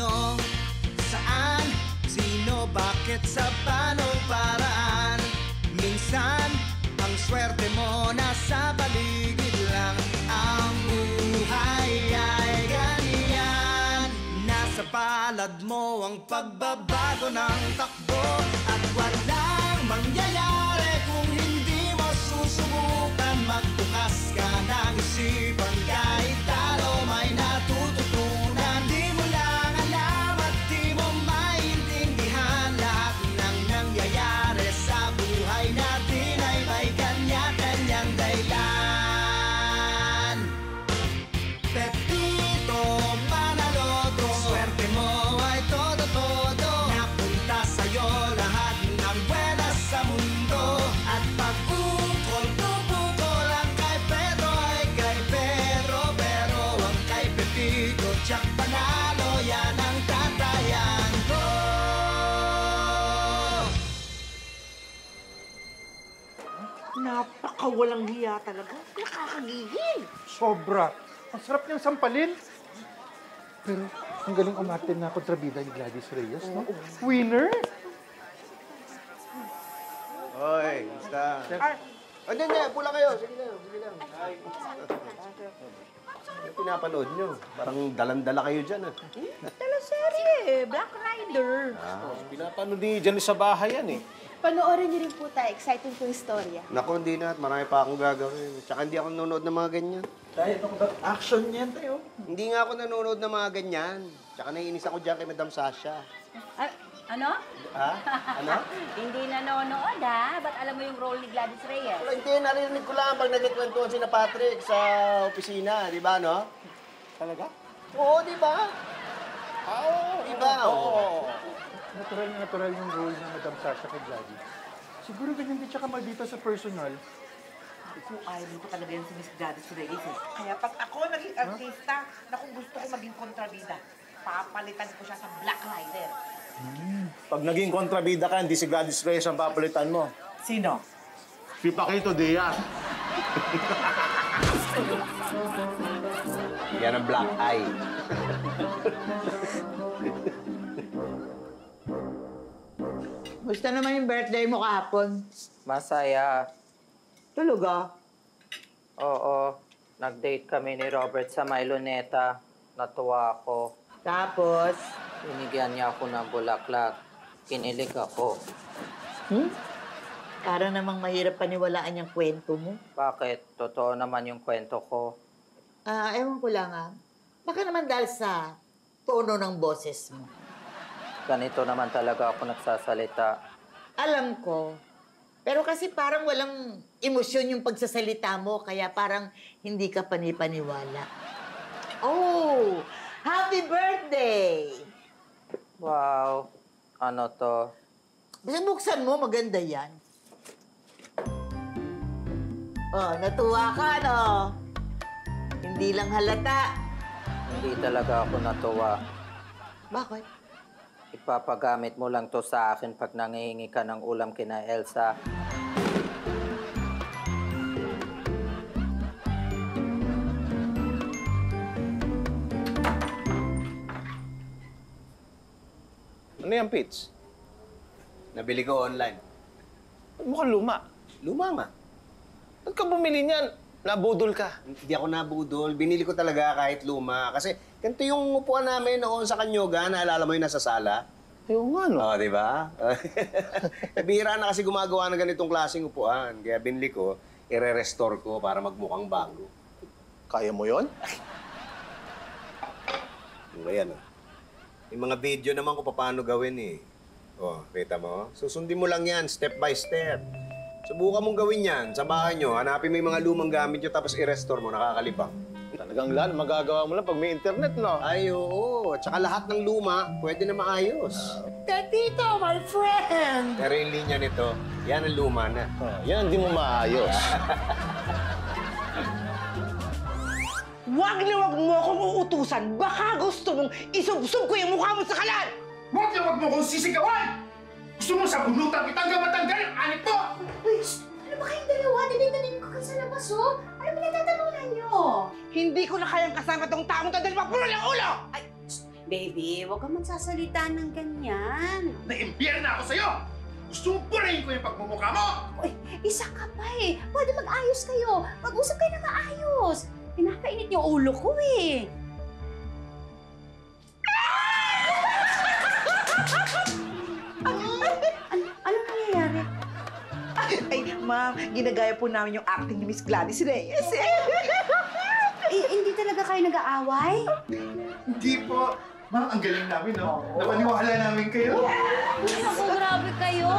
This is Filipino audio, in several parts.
Ano, saan, sino, bakit, sa panong paraan? Minsan, ang swerte mo nasa paligid lang. Ang buhay ay ganyan. Nasa palad mo ang pagbabago ng takbo. At walang mangyayari kung hindi mo susubukan. Magbukas ka ng isipan, kahit talo may natututunan. Di mo lang alam at di mo maintindihan. Lahat ng nangyayari sa buhay natin ay may kanya-kanyang dahilan. Pepito Manaloto, swerte mo ay todo-todo. Napunta sa'yo lahat ng buenas sa mundo. At pag-ukol, pupukol, ang kay Pedro ay kay Pedro. Pero ang kay Pepito, tiyak panalo, yan ang tatayan ko. Napakawalang hiya talaga. Nakakagigil. Sobra. Ang sarap niyang sampalin. Pero ang galing umatin na kontrabida ni Gladys Reyes, no? Winner! Hoy, basta. Andyan niya, pula kayo. Sige lang, sige lang. Ano pinapanood nyo? Parang dalan-dala kayo dyan, ah. Teleserye, Black Rider. Pinapanood ni Janice sa bahay yan eh. Panoorin niyo rin po tayo. Exciting po yung istorya. Naku, hindi na. At marami pa akong gagawin. Tsaka hindi ako nanonood ng mga ganyan. Tayo, ano ba? Action yan tayo. Hindi nga ako nanonood ng mga ganyan. Tsaka naiinis ako dyan kay Madam Sasha. Ano? Ha? Ano? Hindi nanonood, ha? Ba't alam mo yung role ni Gladys Reyes? Wala, hindi. Narinig ko lang pag nagkikwentuhan si na Patrick sa opisina. Di ba, no? Talaga? Oo, di ba? Oo. Di ba? Oo. Natural na natural yung role ng Madam Sasha kay Gladys. Siguro ganyan din siya kamalita sa personal. Kung ayaw ko talaga yan si Miss Gladys Reyes eh. Kaya pag ako naging artista, na kung gusto ko maging kontrabida, papalitan ko siya sa Black Rider. Pag naging kontrabida ka, hindi si Gladys Reyes ang papalitan mo. Sino? Si Paquito Diaz. Yan ang black eye. Gusto naman yung birthday mo kahapon? Masaya. Talaga? Oo. Nag-date kami ni Robert sa may Luneta. Natuwa ako. Tapos? Binigyan niya ako ng bulaklak. Kinilig ako. Para namang mahirap paniwalaan yung kwento mo. Bakit? Totoo naman yung kwento ko. Ewan ko lang Baka naman dahil sa tono ng boses mo. Ganito naman talaga ako nagsasalita. Alam ko. Pero kasi parang walang emosyon yung pagsasalita mo, kaya parang hindi ka panipaniwala. Oh! Happy birthday! Wow. Ano to? Basta buksan mo, maganda yan. Oh, natuwa ka, no? Hindi lang halata. Hindi talaga ako natuwa. Bakit? Ipapagamit mo lang to sa akin pag nangihingi ka ng ulam kina Elsa. Ano yan, Pits? Nabili ko online. Mukhang luma. Luma nga. Ba't ka bumili niyan? Nabudol ka. Hindi ako nabudol. Binili ko talaga kahit luma. Kasi ganito yung upuan namin noon sa Kanyoga. Naalala mo yung nasa sala? Ayaw nga, no? Oo, di ba? Bihira na kasi gumagawa ng ganitong klaseng upuan. Kaya binili ko, i-restore ko para magmukhang bago. Kaya mo yon? Ano ba yan? May mga video naman kung paano gawin eh. Oh, kita mo? Susundin mo lang yan, step by step. Subukan mong gawin yan sa bahay nyo. Hanapin mo yung mga lumang gamit nyo tapos i-restore mo, nakakalibang. Talagang lan, magagawa mo lang pag may internet, no? Ay, oo. Tsaka lahat ng luma, pwede na maayos. Tito, my friend! Pero yung linya nito, yan ang luma na. Yan, hindi mo maayos. Wag na wag mo akong uutusan. Baka gusto mong isubsob ko yung mukha mo sa kalan! Huwag na huwag mo kong sisigawan! Gusto mo sa bunutan kitang matanggal ang anit mo! Uy, ano ba kayong dalawa? Dinig ko kayo sa labas, oh. Ano pinagtatalunan niyo? Hindi ko na kayang kasama tong taong to dahil mapulo ng ulo! Ay, Baby, huwag kang magsasalita ng ganyan. Na-impyer na ako sa'yo! Gusto mo burahin ko yung pagmumukha mo! Uy, isa ka pa eh. Pwede mag-ayos kayo. Mag-usap kayo na maayos. Pinakainit yung ulo ko eh. Ano nangyayari? Ay, ma'am, ginagaya po namin yung acting ni Miss Gladys Reyes. Hindi talaga kayo nag-aaway? Hindi po. Ma'am, ang galing namin, no? Napaniwala namin kayo. Naku, grabe kayo.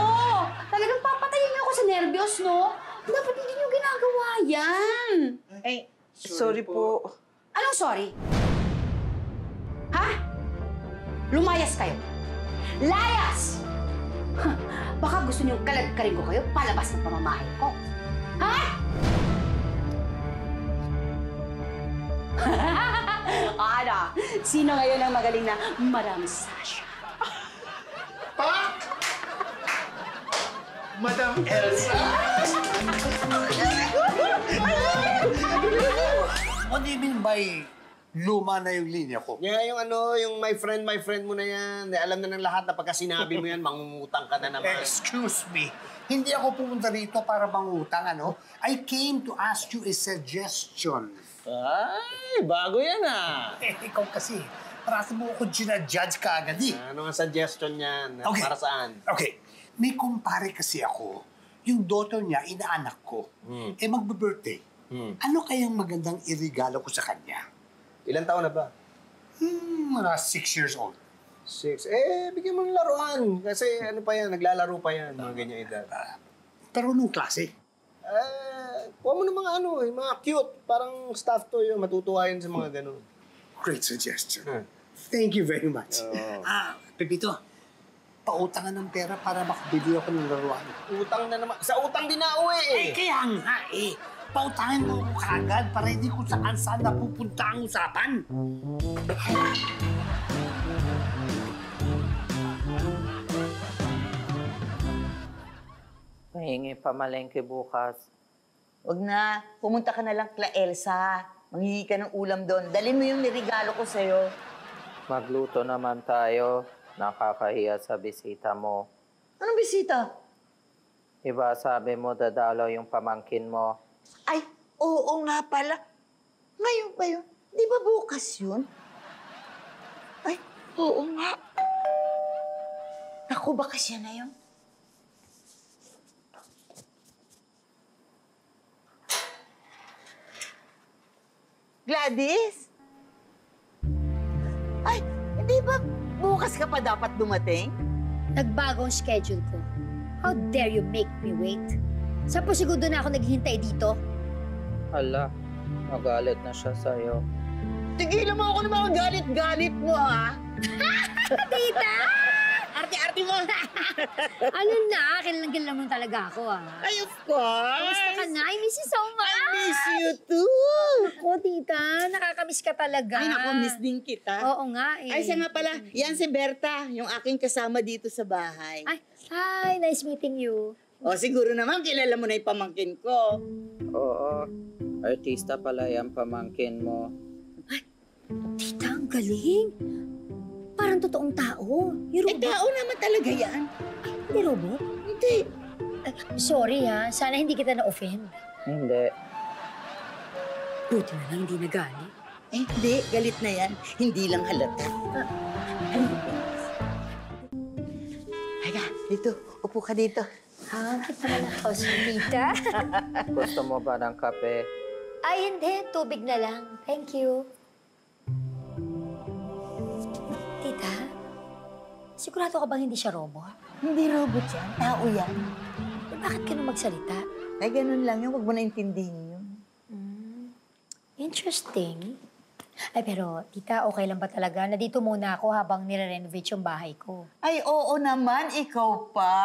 Talagang papatayin niyo ako sa nervyos, no? Dapat hindi niyo ginagawa yan. Ay, sorry po. Anong sorry? Ha? Lumayas kayo. Layas! Baka gusto niyong kalagkarin ko kayo palabas ng pamamahay ko. Ha? Ano? Sino ngayon ang magaling na Madam Sasha? Pak! Madam Elsa! What do you mean by luma na yung linya ko? Yeah, yung yung my friend mo na yan. Alam na ng lahat na pagka sinabi mo yan, mangungutang ka na naman. Excuse me. Hindi ako pumunta rito para mangutang, ano? I came to ask you a suggestion. Ay, bago yan Ikaw kasi, parati mo ako ginajudge ka agad eh. Ano ang suggestion niyan? Okay. Para saan? Okay. May kumpare kasi ako. Yung daughter niya, inaanak ko. Eh, magbe-birthday. Ano kayang magandang irigalo ko sa kanya? Ilan taon na ba? Mga 6 years old. 6. Bigyan mo ng laruan. Kasi ano pa yan, naglalaro pa yan, mga ganyan edad. Pero nung klase? Kuha mo ng mga yung mga cute. Parang stuffed toy yung matutuwa yun sa mga ganun. Great suggestion. Thank you very much. Pepito, pautangan ng pera para makabili ako ng laruan. Utang na naman. Sa utang din na uwi Kaya nga Pautangin mo ako kaagad para hindi ko saan napupunta ang usapan. Mahingi pamalengke bukas. Wag na. Pumunta ka na lang kila Elsa. Manghihi ka ng ulam doon. Dali mo yung nirigalo ko sa'yo. Magluto naman tayo. Nakakahiya sa bisita mo. Anong bisita? Iba sabi mo dadalaw yung pamangkin mo. Ay, oo nga pala. Ngayon ba yun? Di ba bukas yun? Ay, oo nga. Naku, bakas yan na yun. Gladys? Ay, hindi ba bukas ka pa dapat dumating? Nagbago ang schedule ko. How dare you make me wait? Saan po siguro na ako naghihintay dito? Hala, magalit na siya sa'yo. Tigilan mo ako ng mga galit-galit mo, ha? Tita! Arte-arte mo! Ano na? Kailan mo talaga ako, ha? Ay, of course! Kamusta ka na? I miss you so much! I miss you too! Ako, tita. Nakakamiss ka talaga. Ay, naku, miss din kita. Oo nga, eh. Ay, siya nga pala. Yan si Berta, yung aking kasama dito sa bahay. Ay, hi. Nice meeting you. O, siguro naman, kilala mo na yung pamangkin ko. Oo, artista pala yung pamangkin mo. Tita, ang galing. Parang totoong tao. Yung robot. Tao naman talaga yan. Ay, hindi robot? Hindi. Ay, sorry, ha. Sana hindi kita na-offend. Hindi. Buti na lang hindi nagalit. Hindi, galit na yan. Hindi lang halata. Haga, dito. Upo ka dito. Bakit naman ako, tita? Gusto mo ba ng kape? Ay, hindi. Tubig na lang. Thank you. Tita, sigurado ka bang hindi siya robot? Hindi robot yan. Tao yan. Eh, bakit ka na magsalita? Ay, ganun lang yun. Huwag mo na intindihin yun. Interesting. Ay, pero, tita, okay lang ba talaga na dito muna ako habang nire-renovate yung bahay ko? Ay, oo naman. Ikaw pa.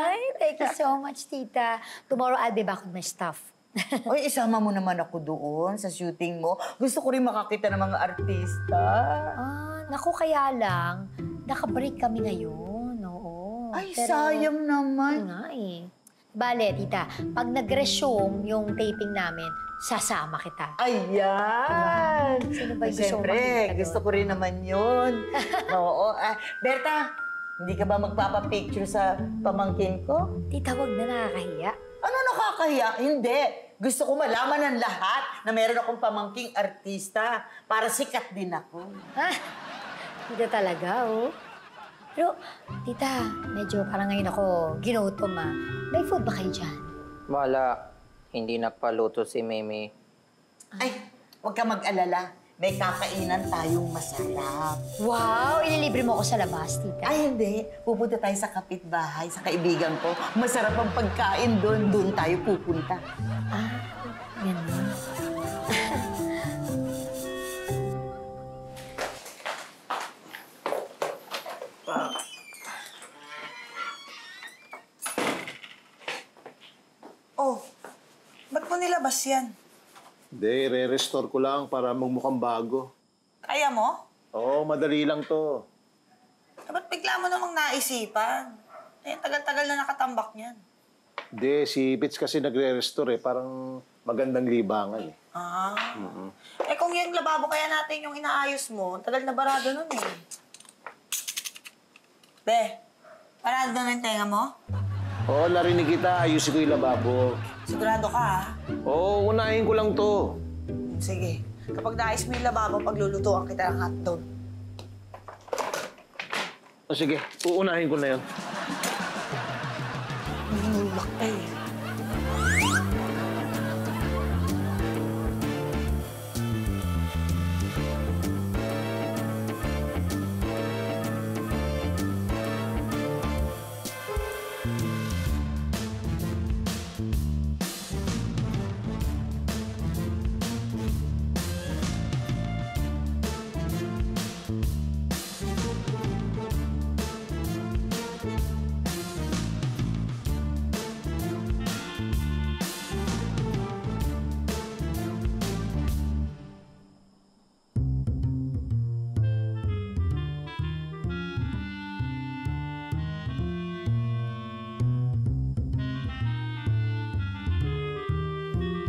Ay, thank you so much, tita. Tomorrow, I'll be back with my stuff. Oy, isama mo naman ako doon sa shooting mo. Gusto ko rin makakita ng mga artista. Naku, kaya lang, naka-break kami ngayon. Oo. Ay, sayang naman. Oo nga eh. Bale, tita, pag nag-resume yung taping namin, sasama kita. Ayan! Sino ba yung gusto Siyempre, kong makita gusto doon? ko rin naman yun. Oo. Berta, hindi ka ba magpapapicture sa pamangkin ko? Tita, wag na, nakakahiya. Ano nakakahiya? Hindi. Gusto ko malaman ng lahat na meron akong pamangking artista para sikat din ako. Ha? Tita talaga, oh. Pero, tita, medyo parang ngayon ako ginutom, ah. May food ba kayo dyan? Wala. Hindi nagpaluto si Mimi. Ay, huwag ka mag-alala. May kakainan tayong masarap. Wow! Ililibre mo ako sa labas, tita. Ay, hindi. Pupunta tayo sa kapitbahay, sa kaibigan ko. Masarap ang pagkain doon. Doon tayo pupunta. Ah, ganun. Oh, ba't mo nilabas yan? Hindi, re-restore ko lang para magmukhang bago. Kaya mo? Oo, madali lang to. Ba't bigla mo namang naisipan? Eh, tagal-tagal na nakatambak niyan. Hindi, si Bits kasi nagre-restore eh. Parang magandang libangan eh. Ah. Eh, kung yung lababo kaya natin yung inaayos mo, tagal na barado nun eh. Be, parado na yung tenga mo? Oo, narinig kita. Ayusin ko yung lababo. Sigurado ka, ha? Oo, unahin ko lang to. Sige. Kapag naayos mo yung lababo, paglulutuan kita ng hotdog. O sige, uunahin ko na yun. Nulak pa eh.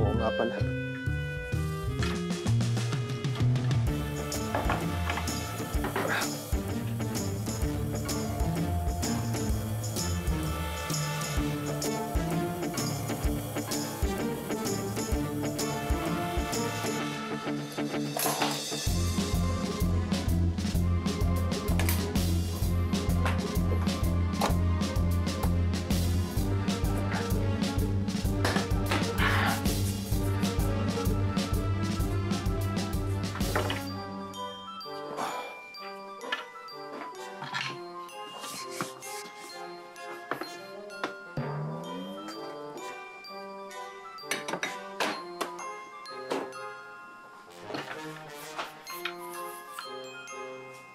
Oo nga pala.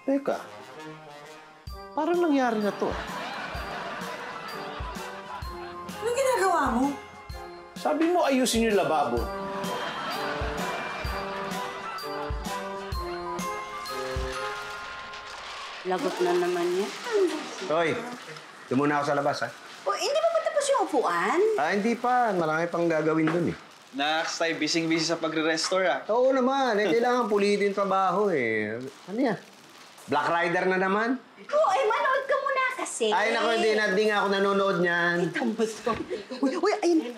Teka, parang nangyari na to. Anong ginagawa mo? Sabi mo ayusin yung lababo. Lagot na naman yan. Hoy, doon muna ako sa labas, ha? O, hindi pa ba tapos yung upuan? Ah, hindi pa. Marami pang gagawin dun, eh. Nax, tayo busy-busy sa pagre-restore, ah. Oo naman. Eh, kailangan pulitin trabaho, eh. Ano yan? Black Rider na naman? Oo, eh, manood ka muna kasi. Ay, naku, hindi nga ako nanonood niyan. Tambas ko. Uy, ayun.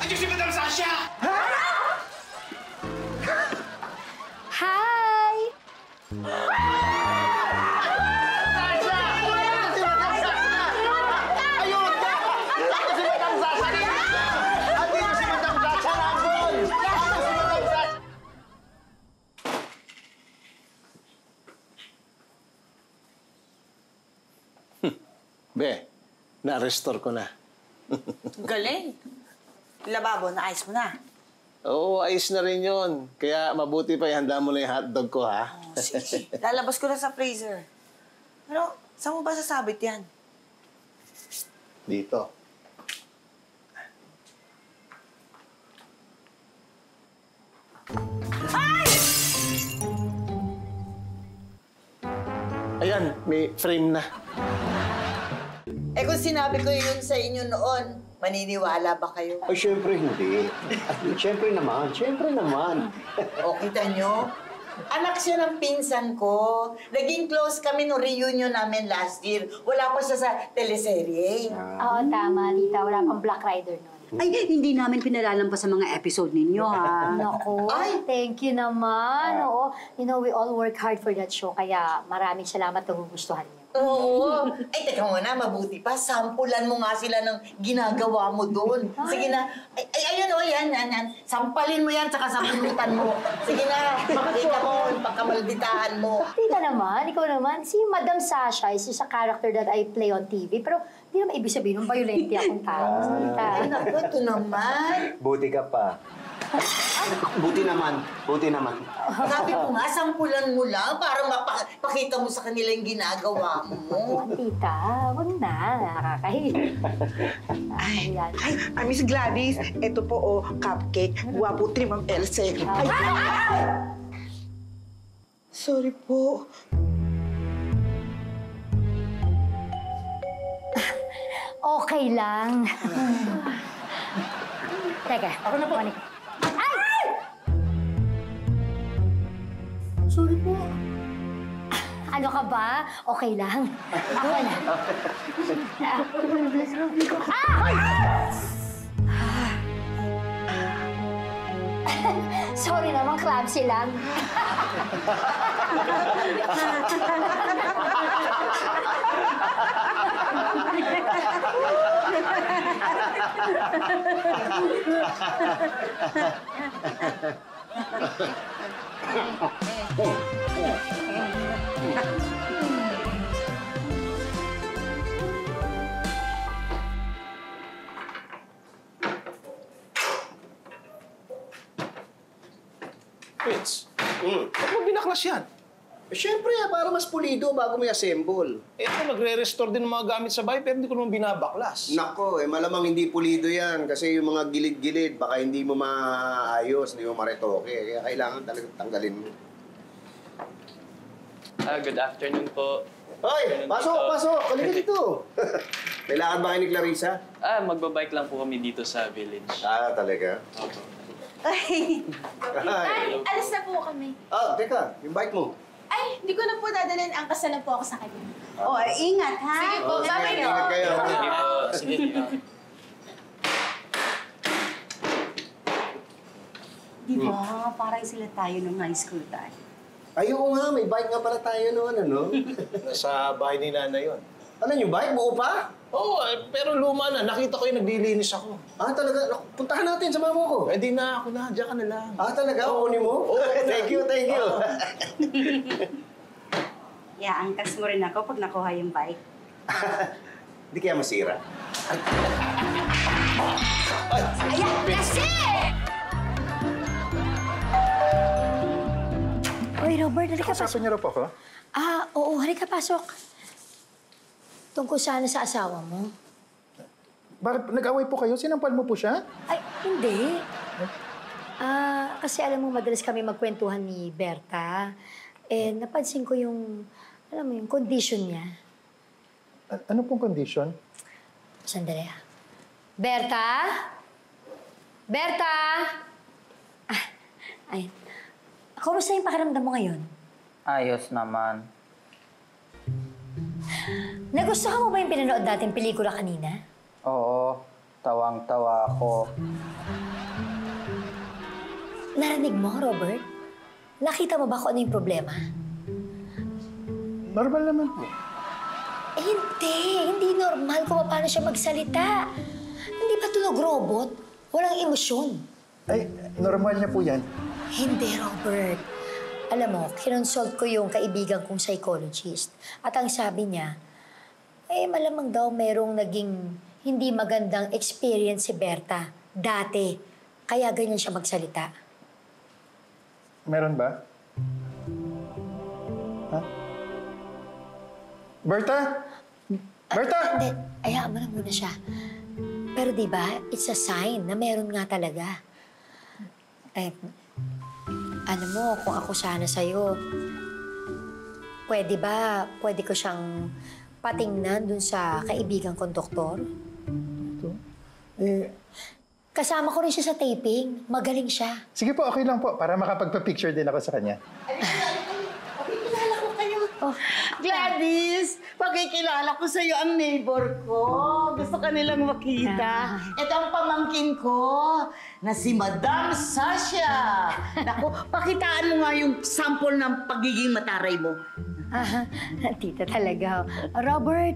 Andiyo si Madam Sasha! Hi! Be, na-restore ko na. Galing. Lababo, naayos mo na. Oo, ayos na rin yun. Kaya mabuti pa ihanda mo na yung hotdog ko, ha? Oh, sige. Lalabas ko na sa freezer. Pero, saan mo ba sasabit yan? Dito. Ayan, may frame na. Eh kung sinabi ko yun sa inyo noon, maniniwala ba kayo? Ay, syempre hindi. Syempre naman. O, kita nyo? Anak siya ng pinsan ko. Naging close kami nung reunion namin last year. Wala pa siya sa teleserye. Oo, tama, tita. Wala pang Black Rider nun. Ay, hindi namin pinalalampas sa mga episode ninyo, ha? Naku, thank you naman. Oo, you know, we all work hard for that show, kaya maraming salamat na gugustuhan niyo. Oo. Ay, teka muna, mabuti pa. Sampulan mo nga sila ng ginagawa mo doon. Sige na. Ay, ayun o, yan. Sampalin mo yan, tsaka sampulutan mo. Sige na, makikita mo yung pagkamalditahan mo. Tita naman, ikaw naman, si Madam Sasha is a character that I play on TV, pero hindi naman ibig sabihin ng violente akong tao, tita. Ay, naku, ito naman. Buti ka pa. Buti naman. Sabi ko nga, sampulan mo lang para mapakita mo sa kanila yung ginagawa mo. Tita, wag na. Nakakahiya. Ay, Miss Gladys, ito po, oh, cupcake. Guwapo Ma'am Else. Ay! Sorry po. Okay lang. Teka, ako na po. Ay! Sorry po. Ano ka ba? Okay lang. Ako na. Sorry naman, clumsy lang. Vince, ba't mo binaklas yan? Eh, syempre, para mas pulido bago may assemble. Ito, nagre-restore din ng mga gamit sa bahay pero hindi ko naman binabaklas. Nako, malamang hindi pulido yan kasi yung mga gilid-gilid, baka hindi mo maayos, hindi mo maretoke. Kaya kailangan talagang tanggalin mo. Good afternoon po. Hoy! Pasok! Halika dito! Kailangan ba kayo ni Clarissa? Magbabike lang po kami dito sa village. Talaga? Ay, alis na po kami. Teka, yung bike mo. Ay, hindi ko na po dadalhin. Angkas na lang po ako sa kanya. Oh, ingat, ha? Sige po, bye-bye po. Ingat kayo. Sige po. Sige, Di ba? Parang sila tayo nung high school tayo. Ayoko nga, may bike nga pala tayo noon, ano? Nasa bahay ni Nanay yun. Ano yung bike? Buo pa? Oo, pero luma na. Nakita ko yung naglilinis ako. Talaga? Naku, puntahan natin, sama mo ko. Di na, ako na. Diyan ka na lang. Talaga? Kunin mo? Thank you. Angkas mo rin ako pag nakuha yung bike. Hindi kaya masira. Ayan, kasi! Uy, Robert, halika pasok. Kausapin niyo raw po ako? Oo, halika pasok. Tungkol sana sa asawa mo. Bakit nag-away po kayo? Sinampal mo po siya? Ay, hindi. Kasi alam mo, madalas kami magkwentuhan ni Berta. Napansin ko yung, alam mo yung condition niya. Ano pong condition? Sandali Berta? Berta? Ay. Kumusta yung pakiramdam mo ngayon? Ayos naman. Nagustuhan mo ba yung pinanood natin pelikula kanina? Oo, tawang-tawa ako. Narinig mo, Robert? Nakita mo ba kung ano yung problema? Normal naman po. Hindi normal kung paano siya magsalita. Hindi ba tunog robot? Walang emosyon. Ay, normal niya po yan. Hindi, Robert. Alam mo, kinonsult ko yung kaibigan kong psychologist. At ang sabi niya, malamang daw merong naging hindi magandang experience si Berta dati. Kaya ganyan siya magsalita. Meron ba? Berta? Berta! Hindi, hayaan mo na muna siya. Pero di ba, it's a sign na meron nga talaga. Ano mo, kung ako sana sa'yo, pwede ko siyang patingnan dun sa kaibigan kong doktor. Kasama ko rin siya sa taping. Magaling siya. Sige po, okay lang po. Para makapagpa-picture din ako sa kanya. Pakikilala ko kayo. Gladys, pakikilala ko sa'yo ang neighbor ko. Gusto ka nilang makita. Ito ang pamangkin ko na si Madam Sasha. Naku, pakitaan mo nga yung sample ng pagiging mataray mo. Tita talaga. Robert,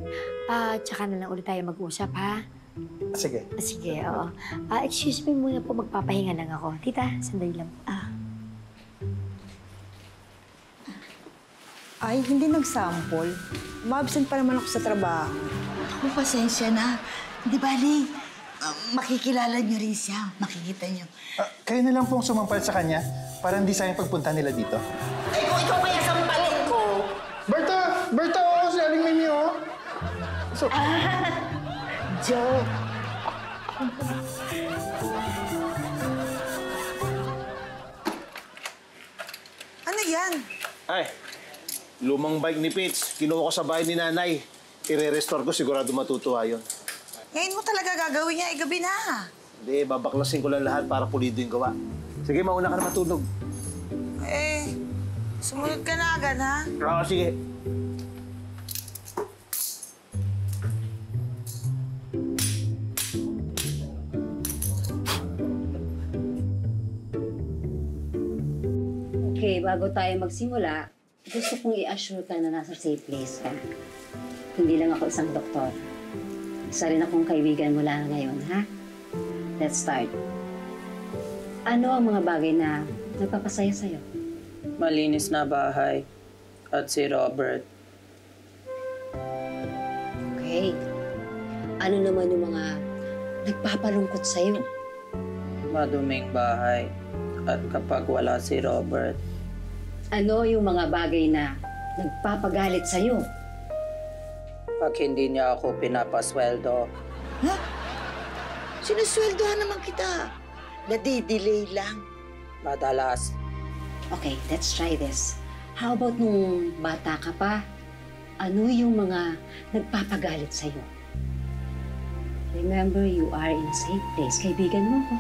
tsaka na lang ulit tayo mag-usap, ha? Sige. Sige, oo. Excuse me muna po, magpapahinga lang ako. Tita, sandali lang po. Ay, hindi nag-sample. Ma-absent pa naman ako sa trabaho. Ako, pasensya na. Di bali, makikilala niyo rin siya. Makikita niyo. Kayo na lang pong sumampal sa kanya para hindi sayang pagpunta nila dito. Ay, kung ikaw pa yung sampalin ko. Berta! Berta, oh! Si Aling Mimi, oh! So, Joe. Ano yan? Ay, lumang bike ni Pitch. Kinuha ko sa bahay ni Nanay. I-restore ko, sigurado matutuwa yun. Ngayon mo talaga gagawin niya, gabi na. Hindi, babaklasin ko lang lahat para pulido yung gawa. Sige, mauna ka na matulog. Sumunod ka na agad, ha? Oo, sige. Okay, bago tayo magsimula, gusto kong i-assure ka na nasa safe place ka. Hindi lang ako isang doktor. Isa rin akong kaibigan mula ngayon, ha? Let's start. Ano ang mga bagay na nagpapasaya sa'yo? Malinis na bahay. At si Robert. Okay. Ano naman yung mga nagpapalungkot sa'yo? Maduming bahay. At kapag wala si Robert. Ano yung mga bagay na nagpapagalit sa'yo? Pag hindi niya ako pinapasweldo. Ha? Sinusweldohan naman kita. Nadidelay lang. Madalas. Okay, let's try this. How about nung bata ka pa? Ano yung mga nagpapagalit sa'yo? Remember, you are in a safe place. Kaibigan mo ko.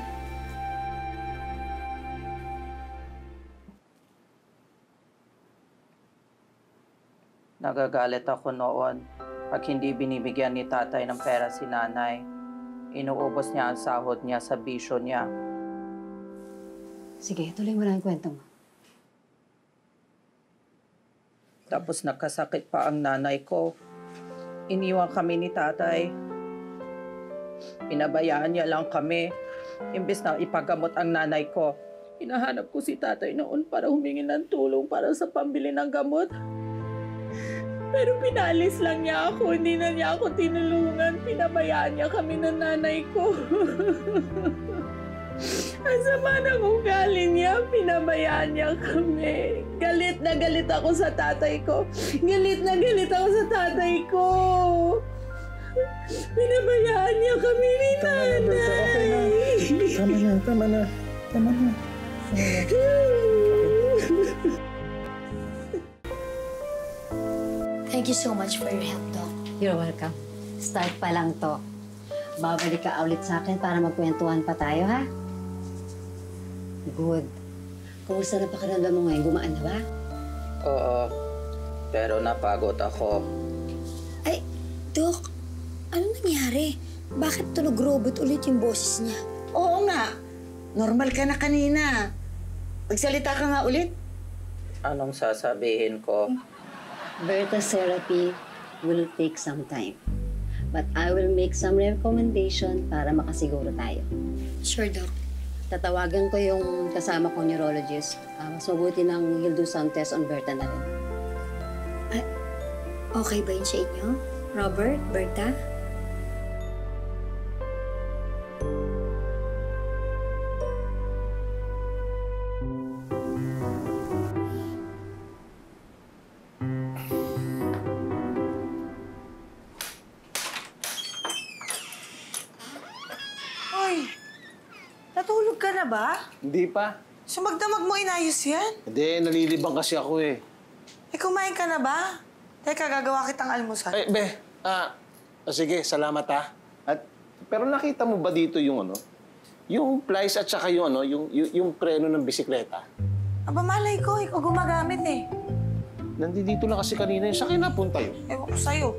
Nagagalit ako noon pag hindi binibigyan ni tatay ng pera si nanay. Inuubos niya ang sahod niya sa bisyo niya. Sige, tuloy mo lang ang kwento mo. Tapos nagkasakit pa ang nanay ko. Iniwan kami ni tatay. Pinabayaan niya lang kami. Imbes na ipagamot ang nanay ko. Hinahanap ko si tatay noon para humingi ng tulong para sa pambili ng gamot. Pero pinalis lang niya ako. Hindi na niya ako tinulungan. Pinabayaan niya kami ng nanay ko. Ang sama ng ugali niya. Pinabayaan niya kami. Galit na galit ako sa tatay ko. Galit na galit ako sa tatay ko. Pinabayaan niya kami ni nanay. Tama na, tama na. Tama na. Thank you so much for your help, Doc. You're welcome. Start pa lang to. Babalik ka ulit sa akin para magkwentuhan pa tayo, ha? Good. Kumusta na pakiramdam mo ngayon? Gumaan na ba? Oo. Pero napagod ako. Ay, Doc, ano nangyari? Bakit tunog robot ulit yung boses niya? Oo nga. Normal ka na kanina. Magsalita ka nga ulit. Anong sasabihin ko? Berta's therapy will take some time. But I will make some recommendation para makasiguro tayo. Sure, Doc. Tatawagan ko yung kasama kong neurologist. Mas mabuti nang he'll do some test on Berta na rin. Okay ba yun sa inyo? Robert? Berta? Hoy, natulog ka na ba? Hindi pa. Sumagdamag mo inayos yan? Hindi, nalilibang kasi ako eh. Kumain ka na ba? Teka, gagawa kitang almusal. Ay, be, sige, salamat ha. Pero nakita mo ba dito yung yung plies at saka yung yung preno ng bisikleta? Aba, malay ko, ikaw gumagamit eh. Nandito lang kasi kanina yun. Saan kayo napunta yun? Ewan ko sa'yo.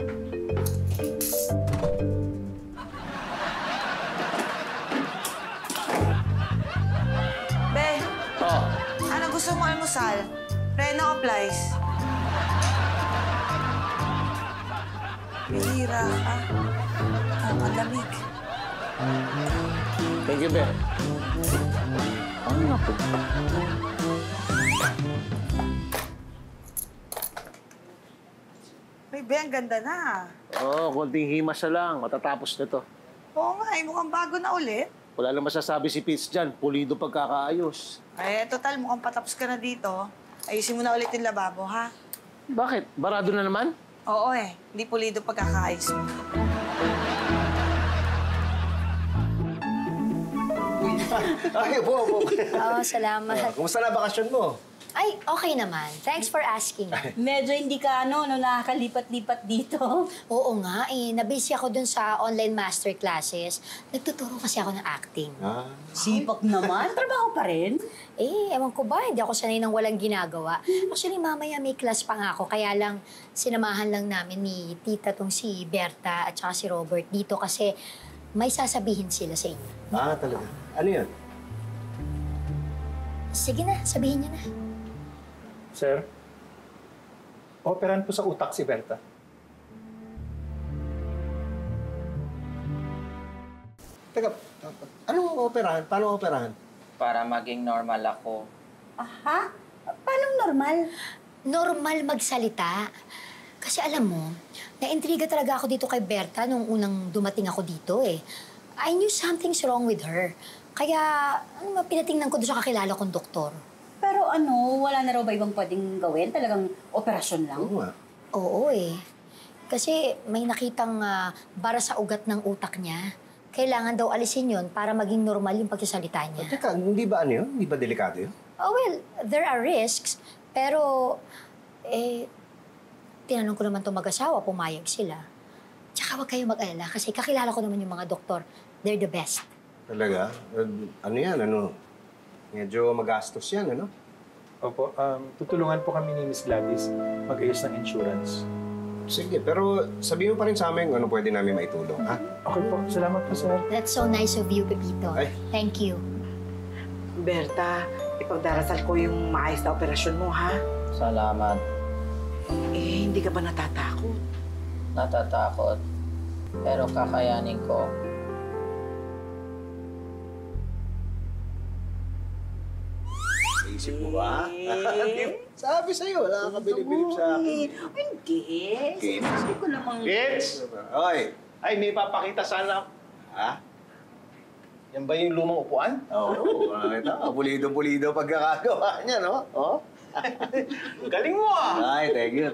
Be, ano gusto mo almusal? Preno o plies? Bihira ka. Ang malamig. Thank you, be. Ano na po? Ay, be, ang ganda na. Konting himas na lang. Matatapos na to. Oo nga, mukhang bago na ulit. Wala lang masasabi si Pitts dyan. Pulido pagkakaayos. Ay, total, mukhang patapos ka na dito. Ayusin mo na ulit yung lababo, ha? Bakit? Barado na naman? Oo hindi pulido pagkakaayos mo. Ay, po. Salamat. Kumusta na bakasyon mo? Ay, okay naman. Thanks for asking. Medyo hindi ka, nakakalipat-lipat dito. Oo nga, nabisi ako dun sa online master classes. Nagtuturo kasi ako ng acting. Sipak naman. Trabaho pa rin. Ewan ko ba, hindi ako sanay ng walang ginagawa. Actually, mamaya may class pa nga ako, kaya lang sinamahan lang namin ni tita tong si Berta at saka si Robert dito kasi may sasabihin sila sa inyo. Talaga? Ano yun? Sige na, sabihin niyo na. Sir, operan po sa utak si Berta. Teka, anong operahan? Paano operahan? Para maging normal ako. Aha? Paano normal? Normal magsalita. Kasi alam mo, naintriga talaga ako dito kay Berta nung unang dumating ako dito eh. I knew something's wrong with her. Kaya, pinatingnan ko doon sa kakilala kong doktor. Pero wala na raw ba ibang pwedeng gawin? Talagang operasyon lang? Oo Kasi may nakitang bara sa ugat ng utak niya. Kailangan daw alisin yon para maging normal yung pagsasalita niya. Teka, hindi ba yun? Hindi ba delikado yun? Well, there are risks. Pero, tinanong ko naman itong mag-asawa, pumayag sila. Tsaka huwag kayo mag-alala kasi kakilala ko naman yung mga doktor. They're the best. Talaga? Ano yan? Medyo magastos yan, Opo, tutulungan po kami ni Miss Gladys mag-ayos ng insurance. Sige, pero sabihin mo pa rin sa amin kung ano pwede namin maitulong, ha? Okay po, salamat po, sir. That's so nice of you, Pepito. Thank you. Berta, ipagdarasal ko yung maayos na operasyon mo, ha? Salamat. Hindi ka ba natatakot? Natatakot. Pero kakayanin ko. Isip mo ba? Sabi sa'yo, wala kang kabilib-bilib sa akin. Hindi. Sabi ko namang... Pitts! Oy! Ay, may papakita sana. Ha? Yan ba yung lumang upuan? Oo, pulido-pulido pagkakagawa niya, no? Galing mo Ay, thank you.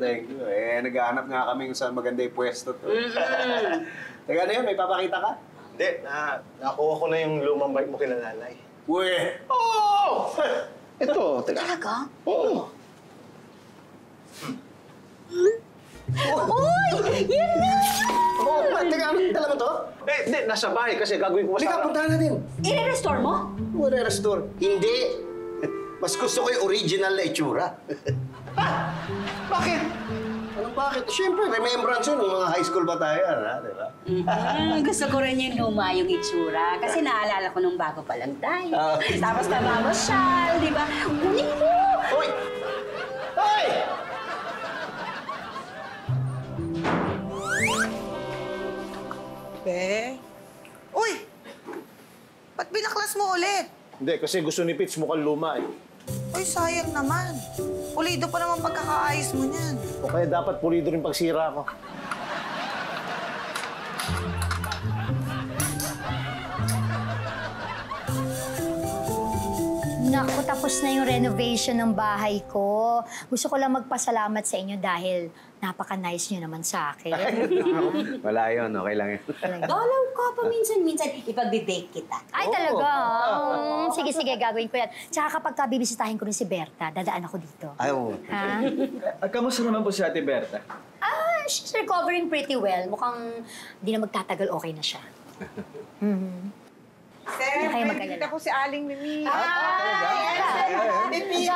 Naghahanap nga kami kung saan maganda yung pwesto to. Teka na yun, may papakita ka? Hindi, nakuha ko na yung lumang bike mo kila nanay. Uwe! Oo! Ito, teka. Talaga? Oo. Uy! Yan na! Teka, dala mo to? Hindi, nasa bahay kasi gagawin ko Halika, puntahan natin. I-restore mo? Restore. Hindi. Mas gusto ko yung original na itsura. Bakit? Anong bakit? Siyempre, remembrance yun ng mga high school ba tayo, di ba? Gusto ko rin yung luma yung itsura. Kasi naalala ko nung bago pa lang tayo. Tapos namamasyal, di ba? Kunin mo! Uy! Hoy! Uy! Ba't binaklas mo ulit? Hindi, kasi gusto ni Pitts mukhang luma eh. Uy, sayang naman. Pulido pa naman pagkakaayos mo niyan. O kaya dapat pulido rin pagsira ko. Naku, tapos na yung renovation ng bahay ko. Gusto ko lang magpasalamat sa inyo dahil napaka-nice nyo naman sa akin. Wala yun, okay lang yun. Dalaw ka pa minsan-minsan. Ipag-bake kita. Ay, talaga? Sige, gagawin ko yan. Tsaka kapag bibisitahin ko rin si Berta, dadaan ako dito. Ay, oo. Ha? Kamusta naman po si Ate Berta? she's recovering pretty well. Mukhang di na magtatagal, okay na siya. Sir, kayo may mag-alala. kita ko si Aling Mimi. Pipito,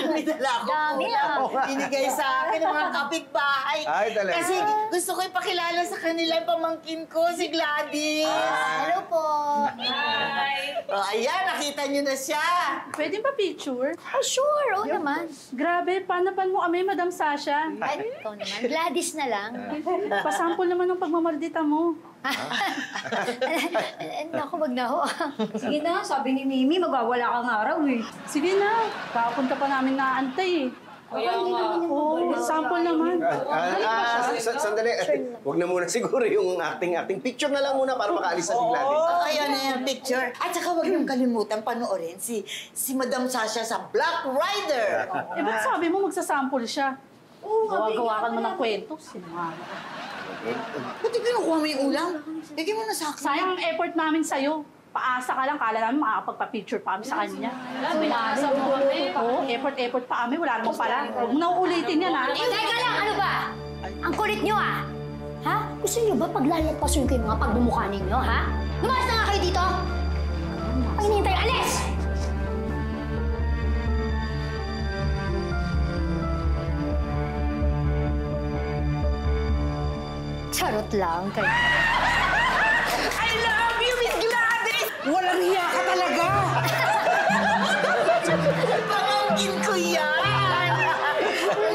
may dala ko Dami po. Binigay sa akin ng mga kapitbahay. Ay, talaga? Kasi gusto ko ipakilala sa kanila yung pamangkin ko, si Gladys. Hello po. Oh, ayan, nakita niyo na siya. Pwede ba picture? Oh, sure. Oo naman. Grabe, panapan mo kami, Madam Sasha. Ay, ikaw naman. Gladys na lang. Pasample naman ng pagmamaldita mo. Naku, wag na ho. Sige na, sabi ni Mimi, magwawala kang araw eh. Sige na, kakapunta pa namin naantay eh. Kaya nga. Oo, sample naman. Sandali. Huwag na muna siguro yung acting. Picture na lang muna para makaalis na si Gladys. Ayan na yung picture. At saka huwag niyong kalimutan panoorin si Madam Sasha sa Black Rider. Eh, ba't sabi mo magsasample siya? Gawa-gawa ka naman ng kwento. Sinungaling. Ba't kinukuha mo yung ulam? Bigyan mo na sa akin. Sayang ang effort namin sa'yo. Paasa ka lang, kala namin makakapagpa-picture pa kami sa kanya. Pinaasa mo kami. Oo, effort pa kami, wala namang pala. Huwag mo na uulitin yan, ha? Teka lang, ano ba? Ang kulit nyo, ah! Ha? Gusto nyo ba paglalampasun ko yung mga pagmumukha ninyo, ha? Lumayas na nga kayo dito! Ang hinihintay, alis! Charot lang kayo. I love you, Miss Gladys! Walang hiya ka talaga! Pamangkin ko yan!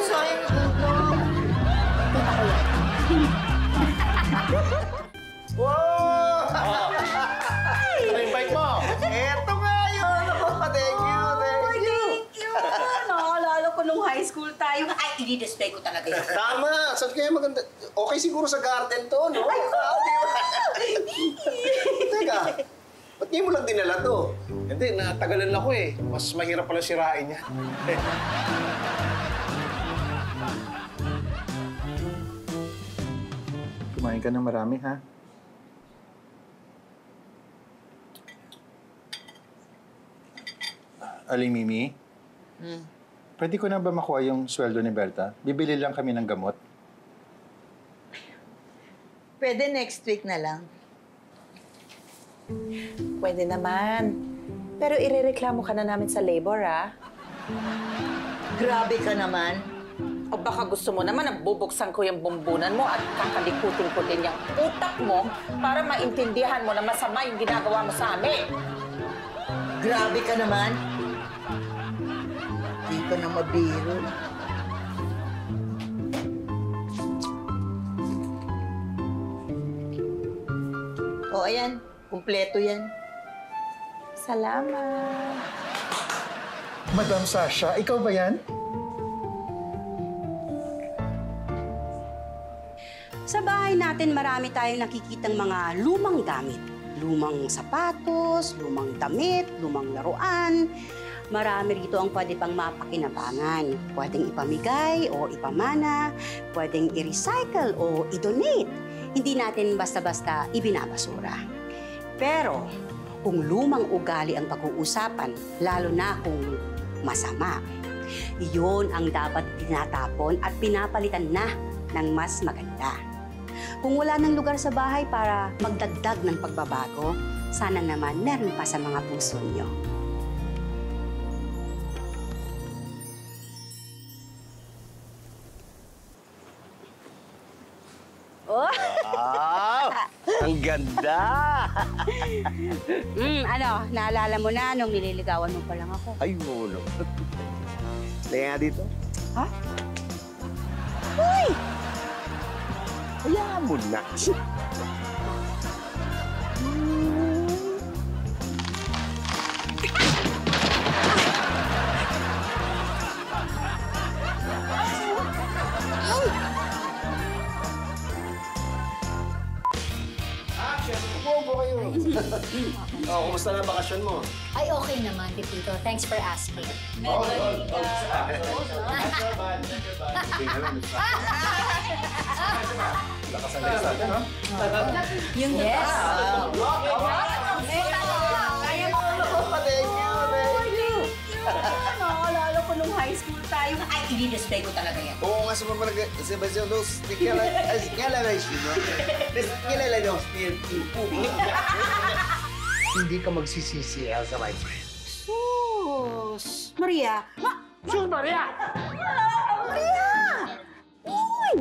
Sayang ko. Wow! Ano yung bike mo? Eto nga yun! Thank you. Thank you! Nakaalala ko nung high school tayo. Ay, i-display ko talaga yun. Tama! Saan kaya maganda? Okay siguro sa garden to, no? Ay, Teka, ba't ngayon mo lang dinala to? Hindi, natagalan ako eh. Mas mahirap pala sirain yan. Kumain ka ng marami, ha? Aling Mimi? Pwede ko na ba makuha yung sweldo ni Berta? Bibili lang kami ng gamot. Pwede next week na lang. Pwede naman. Pero irereklamo ka na namin sa labor, ah. Grabe ka naman. O baka gusto mo naman na bubuksan ko yung bumbunan mo at kakalikutin ko din yung utak mo para maintindihan mo na masama yung ginagawa mo sa amin. Grabe ka naman. Di ka na mabiro. O, ayan. Kumpleto yan. Salamat. Madam Sasha, ikaw ba yan? Sa bahay natin, marami tayong nakikitang mga lumang gamit. Lumang sapatos, lumang damit, lumang laruan. Marami rito ang pwede pang mapakinabangan. Pwedeng ipamigay o ipamana, pwedeng i-recycle o i-donate. Hindi natin basta-basta ibinabasura. Pero kung lumang ugali ang pag-uusapan, lalo na kung masama, iyon ang dapat tinatapon at pinapalitan na ng mas maganda. Kung wala ng lugar sa bahay para magdagdag ng pagbabago, sana naman meron pa sa mga puso niyo. Oh! Wow! Ang ganda! Ano, naalala mo na nung nililigawan mo pa lang ako? Ay, wala. Lagyan nga dito. Ha? Uy! Hayaan mo na. Upo kayo. Kumusta na ang bakasyon mo? Ay, okay naman, Pipito. Thanks for asking. Yung yes. Nakaalala ko nung high high school tayo. Ay, i-display ko talaga yan. Oo nga sa mga Sebastian dos, Hindi ka magsisisi, Elsa, my friend. Sus! Maria! Sus, Maria! Maria! Uy!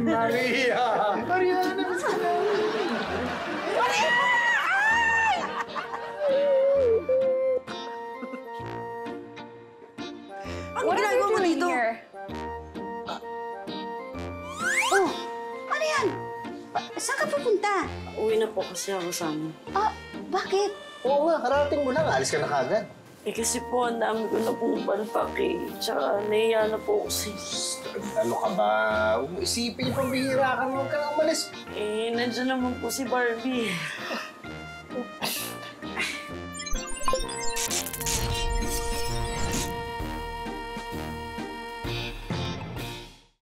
Maria! Maria, nabis ka na. Maria! Ano ginagawa mo dito? Oh! Ano yan? Saan ka pupunta? Uwi na po kasi ako sa amin. Ah, bakit? Oo nga, karating mo lang. Alis ka na kagad. Eh kasi po, ang dami ko na pong palpak eh. Tsaka nahiya na po kasi. Ano ka ba? Huwag mo isipin yung pambihira ka. Huwag ka na umalis. Eh, nandiyan naman po si Barbie.